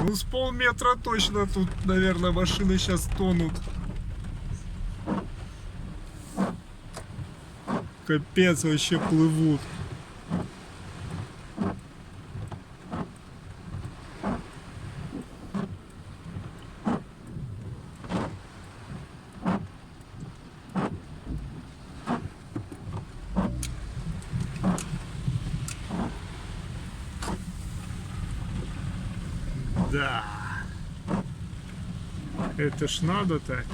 Ну, с полметра точно тут, наверное, машины сейчас тонут. Капец, вообще плывут. Да. Это ж надо так.